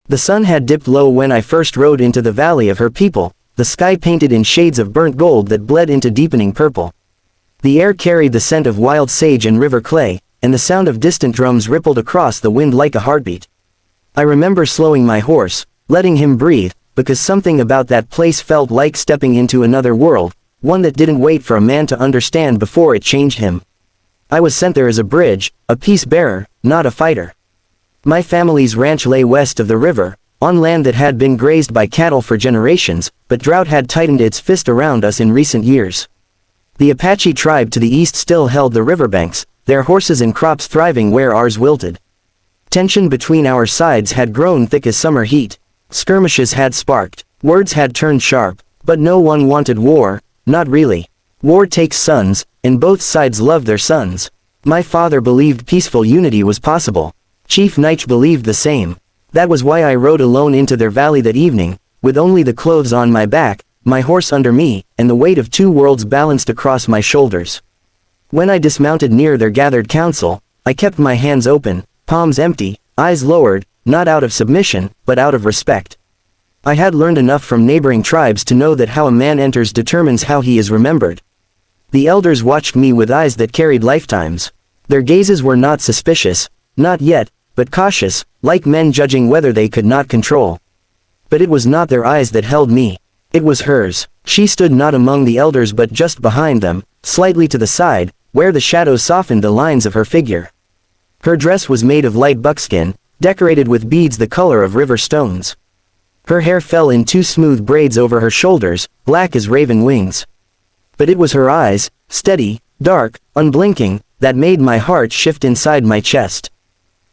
The sun had dipped low when I first rode into the valley of her people, the sky painted in shades of burnt gold that bled into deepening purple. The air carried the scent of wild sage and river clay, and the sound of distant drums rippled across the wind like a heartbeat. I remember slowing my horse, letting him breathe, because something about that place felt like stepping into another world, one that didn't wait for a man to understand before it changed him. I was sent there as a bridge, a peace bearer, not a fighter. My family's ranch lay west of the river, on land that had been grazed by cattle for generations, but drought had tightened its fist around us in recent years. The Apache tribe to the east still held the riverbanks, their horses and crops thriving where ours wilted. Tension between our sides had grown thick as summer heat. Skirmishes had sparked. Words had turned sharp. But no one wanted war, not really. War takes sons, and both sides loved their sons. My father believed peaceful unity was possible. Chief Nige believed the same. That was why I rode alone into their valley that evening, with only the clothes on my back, my horse under me, and the weight of two worlds balanced across my shoulders. When I dismounted near their gathered council, I kept my hands open, palms empty, eyes lowered, not out of submission, but out of respect. I had learned enough from neighboring tribes to know that how a man enters determines how he is remembered. The elders watched me with eyes that carried lifetimes. Their gazes were not suspicious, not yet, but cautious, like men judging whether they could not control. But it was not their eyes that held me. It was hers. She stood not among the elders but just behind them, slightly to the side, where the shadows softened the lines of her figure. Her dress was made of light buckskin, decorated with beads the color of river stones. Her hair fell in two smooth braids over her shoulders, black as raven wings. But it was her eyes, steady, dark, unblinking, that made my heart shift inside my chest.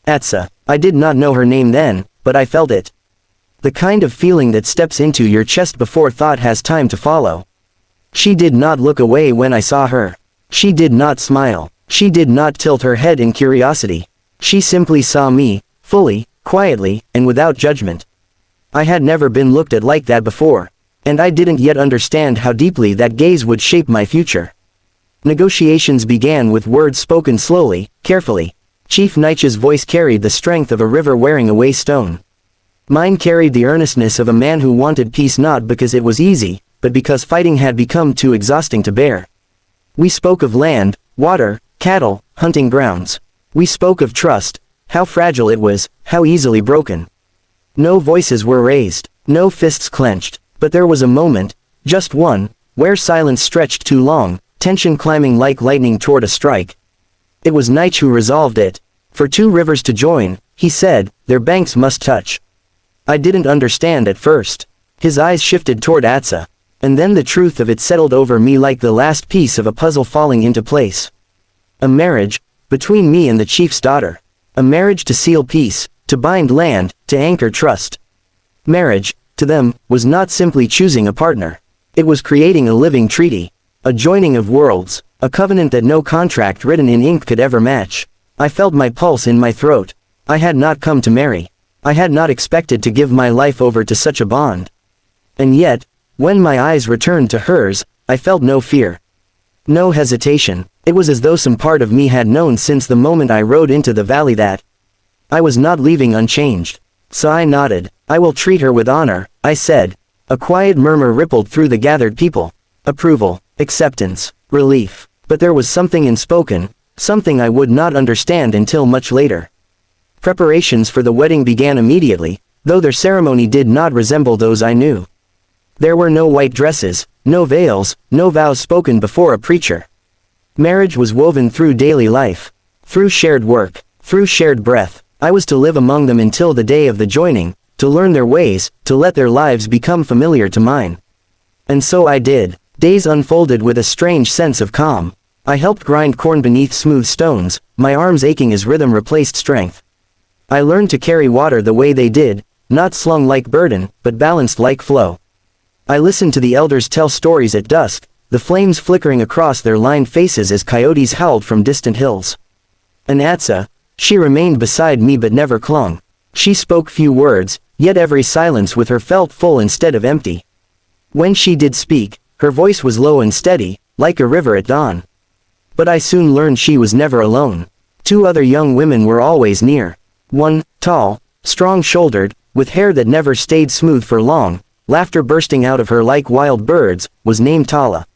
Atsa. I did not know her name then, but I felt it. The kind of feeling that steps into your chest before thought has time to follow. She did not look away when I saw her. She did not smile. She did not tilt her head in curiosity. She simply saw me, fully, quietly, and without judgment. I had never been looked at like that before, and I didn't yet understand how deeply that gaze would shape my future. Negotiations began with words spoken slowly, carefully. Chief Nige's voice carried the strength of a river wearing away stone. Mine carried the earnestness of a man who wanted peace not because it was easy, but because fighting had become too exhausting to bear. We spoke of land, water, cattle, hunting grounds. We spoke of trust, how fragile it was, how easily broken. No voices were raised, no fists clenched, but there was a moment, just one, where silence stretched too long, tension climbing like lightning toward a strike. It was Nige who resolved it. For two rivers to join, he said, their banks must touch. I didn't understand at first. His eyes shifted toward Atsa, and then the truth of it settled over me like the last piece of a puzzle falling into place. A marriage, between me and the chief's daughter. A marriage to seal peace, to bind land, to anchor trust. Marriage, to them, was not simply choosing a partner. It was creating a living treaty. A joining of worlds, a covenant that no contract written in ink could ever match. I felt my pulse in my throat. I had not come to marry. I had not expected to give my life over to such a bond. And yet, when my eyes returned to hers, I felt no fear. No hesitation. It was as though some part of me had known since the moment I rode into the valley that I was not leaving unchanged. So I nodded. I will treat her with honor, I said. A quiet murmur rippled through the gathered people. Approval, acceptance, relief. But there was something unspoken, something I would not understand until much later. Preparations for the wedding began immediately, though their ceremony did not resemble those I knew. There were no white dresses, no veils, no vows spoken before a preacher. Marriage was woven through daily life, through shared work, through shared breath. I was to live among them until the day of the joining, to learn their ways, to let their lives become familiar to mine. And so I did. Days unfolded with a strange sense of calm. I helped grind corn beneath smooth stones, my arms aching as rhythm replaced strength. I learned to carry water the way they did, not slung like burden, but balanced like flow. I listened to the elders tell stories at dusk, the flames flickering across their lined faces as coyotes howled from distant hills. And Atsa, she remained beside me but never clung. She spoke few words, yet every silence with her felt full instead of empty. When she did speak, her voice was low and steady, like a river at dawn. But I soon learned she was never alone. Two other young women were always near. One, tall, strong-shouldered, with hair that never stayed smooth for long, laughter bursting out of her like wild birds, was named Tala.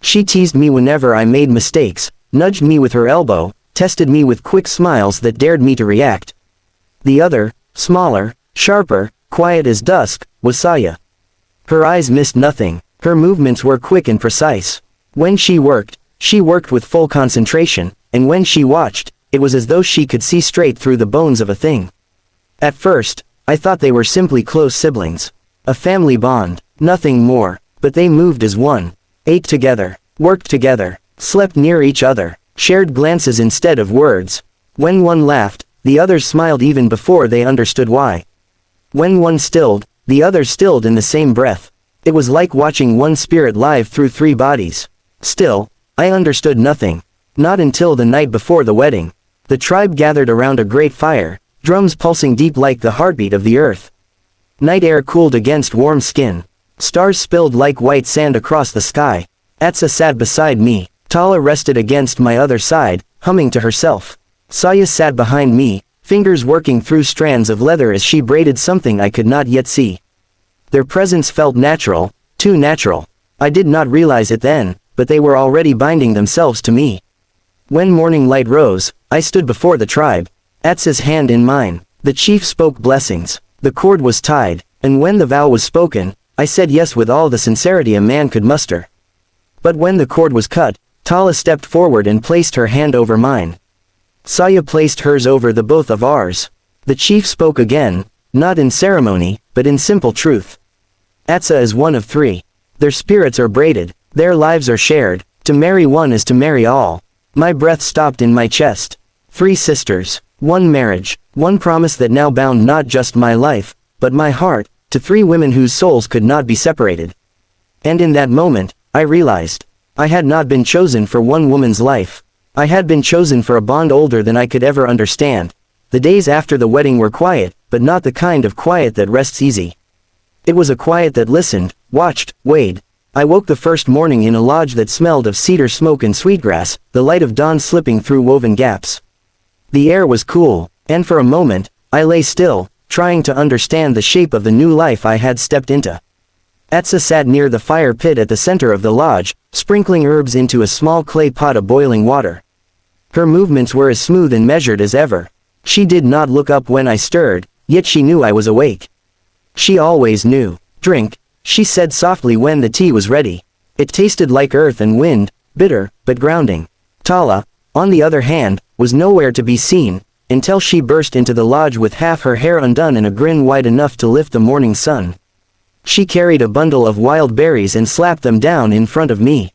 She teased me whenever I made mistakes, nudged me with her elbow, tested me with quick smiles that dared me to react. The other, smaller, sharper, quiet as dusk, was Saya. Her eyes missed nothing, her movements were quick and precise. When she worked with full concentration, and when she watched, it was as though she could see straight through the bones of a thing. At first, I thought they were simply close siblings. A family bond, nothing more, but they moved as one, ate together, worked together, slept near each other, shared glances instead of words. When one laughed, the others smiled even before they understood why. When one stilled, the others stilled in the same breath. It was like watching one spirit live through three bodies. Still, I understood nothing. Not until the night before the wedding. The tribe gathered around a great fire, drums pulsing deep like the heartbeat of the earth. Night air cooled against warm skin. Stars spilled like white sand across the sky. Atsa sat beside me. Tala rested against my other side, humming to herself. Saya sat behind me, fingers working through strands of leather as she braided something I could not yet see. Their presence felt natural, too natural. I did not realize it then, but they were already binding themselves to me. When morning light rose, I stood before the tribe, Atsa's hand in mine. The chief spoke blessings. The cord was tied, and when the vow was spoken, I said yes with all the sincerity a man could muster. But when the cord was cut, Tala stepped forward and placed her hand over mine. Saya placed hers over the both of ours. The chief spoke again, not in ceremony, but in simple truth. Atsa is one of three. Their spirits are braided, their lives are shared. To marry one is to marry all. My breath stopped in my chest. 3 sisters, 1 marriage, 1 promise that now bound not just my life, but my heart, to 3 women whose souls could not be separated. And in that moment, I realized, I had not been chosen for one woman's life. I had been chosen for a bond older than I could ever understand. The days after the wedding were quiet, but not the kind of quiet that rests easy. It was a quiet that listened, watched, weighed. I woke the first morning in a lodge that smelled of cedar smoke and sweetgrass, the light of dawn slipping through woven gaps. The air was cool, and for a moment, I lay still, trying to understand the shape of the new life I had stepped into. Atsa sat near the fire pit at the center of the lodge, sprinkling herbs into a small clay pot of boiling water. Her movements were as smooth and measured as ever. She did not look up when I stirred, yet she knew I was awake. She always knew. Drink, she said softly when the tea was ready. It tasted like earth and wind, bitter, but grounding. Tala, on the other hand, was nowhere to be seen, until she burst into the lodge with half her hair undone and a grin wide enough to lift the morning sun. She carried a bundle of wild berries and slapped them down in front of me.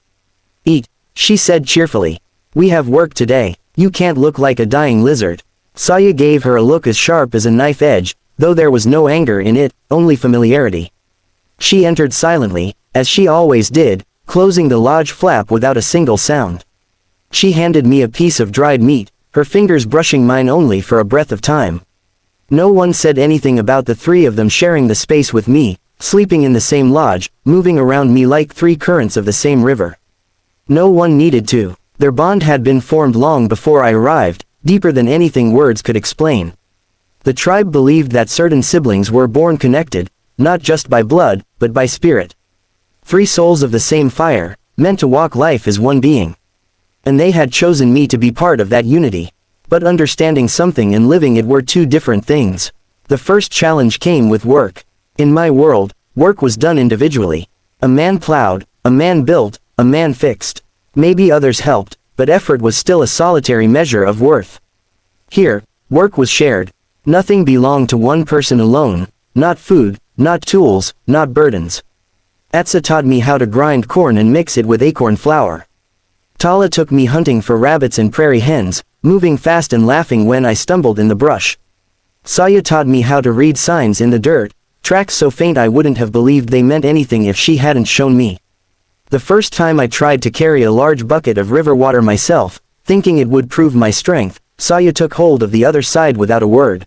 Eat, she said cheerfully. We have work today, you can't look like a dying lizard. Saya gave her a look as sharp as a knife edge, though there was no anger in it, only familiarity. She entered silently, as she always did, closing the lodge flap without a single sound. She handed me a piece of dried meat, her fingers brushing mine only for a breath of time. No one said anything about the 3 of them sharing the space with me, sleeping in the same lodge, moving around me like 3 currents of the same river. No one needed to. Their bond had been formed long before I arrived, deeper than anything words could explain. The tribe believed that certain siblings were born connected, not just by blood, but by spirit. 3 souls of the same fire, meant to walk life as one being. And they had chosen me to be part of that unity. But understanding something and living it were 2 different things. The first challenge came with work. In my world, work was done individually. A man plowed, a man built, a man fixed. Maybe others helped, but effort was still a solitary measure of worth. Here, work was shared. Nothing belonged to one person alone, not food, not tools, not burdens. Atsa taught me how to grind corn and mix it with acorn flour. Tala took me hunting for rabbits and prairie hens, moving fast and laughing when I stumbled in the brush. Saya taught me how to read signs in the dirt, tracks so faint I wouldn't have believed they meant anything if she hadn't shown me. The first time I tried to carry a large bucket of river water myself, thinking it would prove my strength, Saya took hold of the other side without a word.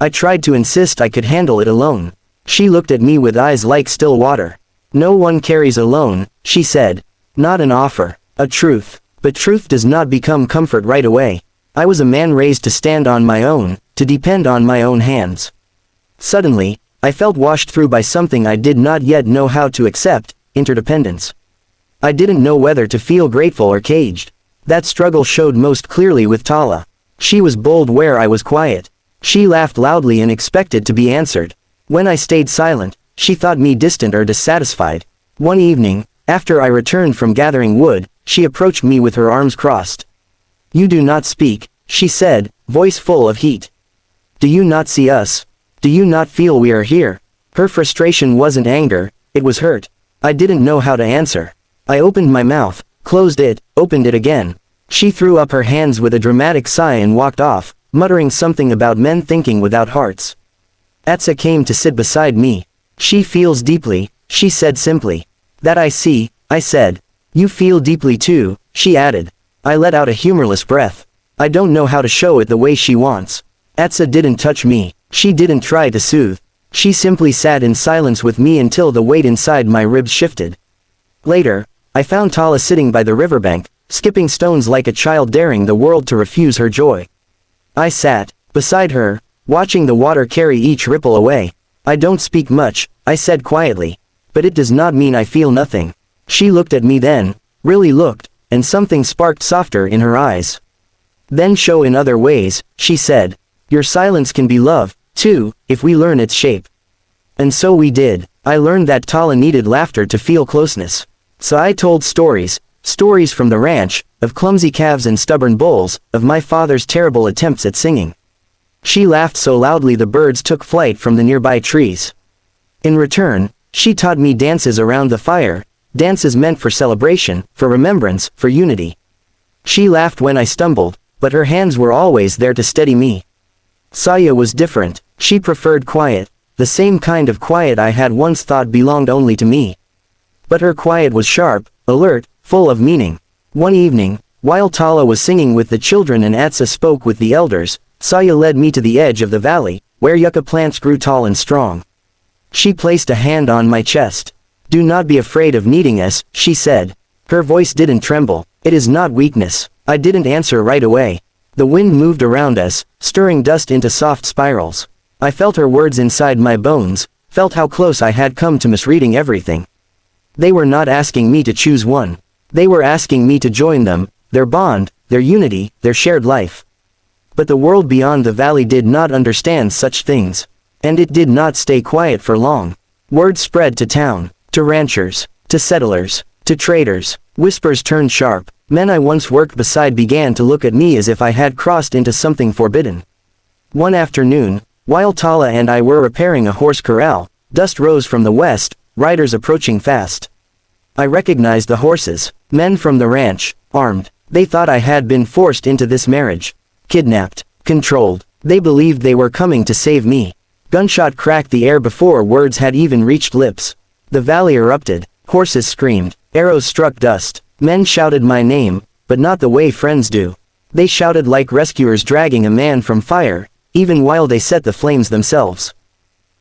I tried to insist I could handle it alone. She looked at me with eyes like still water. No one carries alone, she said. Not an offer, a truth. But truth does not become comfort right away. I was a man raised to stand on my own, to depend on my own hands. Suddenly, I felt washed through by something I did not yet know how to accept, interdependence. I didn't know whether to feel grateful or caged. That struggle showed most clearly with Tala. She was bold where I was quiet. She laughed loudly and expected to be answered. When I stayed silent, she thought me distant or dissatisfied. One evening, after I returned from gathering wood, she approached me with her arms crossed. "You do not speak," she said, voice full of heat. "Do you not see us? Do you not feel we are here?" Her frustration wasn't anger, it was hurt. I didn't know how to answer. I opened my mouth, closed it, opened it again. She threw up her hands with a dramatic sigh and walked off, muttering something about men thinking without hearts. Atsa came to sit beside me. "She feels deeply," she said simply. "That I see," I said. "You feel deeply too," she added. I let out a humorless breath. I don't know how to show it the way she wants. Atsa didn't touch me. She didn't try to soothe. She simply sat in silence with me until the weight inside my ribs shifted. Later, I found Tala sitting by the riverbank, skipping stones like a child daring the world to refuse her joy. I sat beside her, watching the water carry each ripple away. "I don't speak much," I said quietly. "But it does not mean I feel nothing." She looked at me then, really looked, and something sparked softer in her eyes. "Then show in other ways," she said. "Your silence can be love, too, if we learn its shape." And so we did. I learned that Tala needed laughter to feel closeness. So I told stories from the ranch, of clumsy calves and stubborn bulls, of my father's terrible attempts at singing. She laughed so loudly the birds took flight from the nearby trees. In return, she taught me dances around the fire, dances meant for celebration, for remembrance, for unity. She laughed when I stumbled, but her hands were always there to steady me. Saya was different. She preferred quiet, the same kind of quiet I had once thought belonged only to me. But her quiet was sharp, alert, full of meaning. One evening, while Tala was singing with the children and Atsa spoke with the elders, Saya led me to the edge of the valley, where yucca plants grew tall and strong. She placed a hand on my chest. "Do not be afraid of needing us," she said. Her voice didn't tremble. "It is not weakness." I didn't answer right away. The wind moved around us, stirring dust into soft spirals. I felt her words inside my bones, felt how close I had come to misreading everything. They were not asking me to choose one. They were asking me to join them, their bond, their unity, their shared life. But the world beyond the valley did not understand such things. And it did not stay quiet for long. Word spread to town, to ranchers, to settlers, to traders. Whispers turned sharp. Men I once worked beside began to look at me as if I had crossed into something forbidden. One afternoon, while Tala and I were repairing a horse corral, dust rose from the west, riders approaching fast. I recognized the horses, men from the ranch, armed. They thought I had been forced into this marriage. Kidnapped, controlled. They believed they were coming to save me. Gunshot cracked the air before words had even reached lips. The valley erupted. Horses screamed. Arrows struck dust. Men shouted my name, but not the way friends do. They shouted like rescuers dragging a man from fire, even while they set the flames themselves.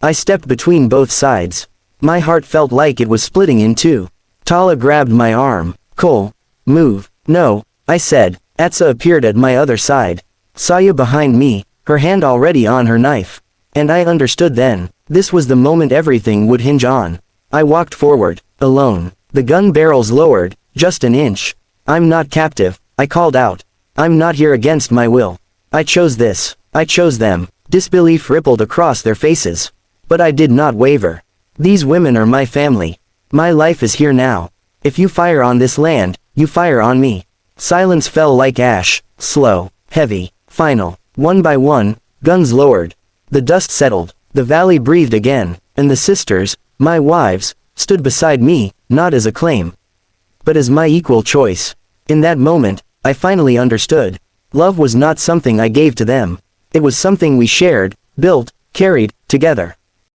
I stepped between both sides. My heart felt like it was splitting in two. Tala grabbed my arm. "Cole, move." "No," I said. Atsa appeared at my other side. Saya behind me, her hand already on her knife. And I understood then. This was the moment everything would hinge on. I walked forward, alone. The gun barrels lowered, just an inch. "I'm not captive," I called out. "I'm not here against my will. I chose this. I chose them." Disbelief rippled across their faces. But I did not waver. These women are my family. My life is here now. If you fire on this land, you fire on me. Silence fell like ash, slow, heavy, final. One by one, guns lowered. The dust settled. The valley breathed again, and the sisters, my wives, stood beside me, not as a claim, but as my equal choice. In that moment, I finally understood. Love was not something I gave to them. It was something we shared, built, carried, together.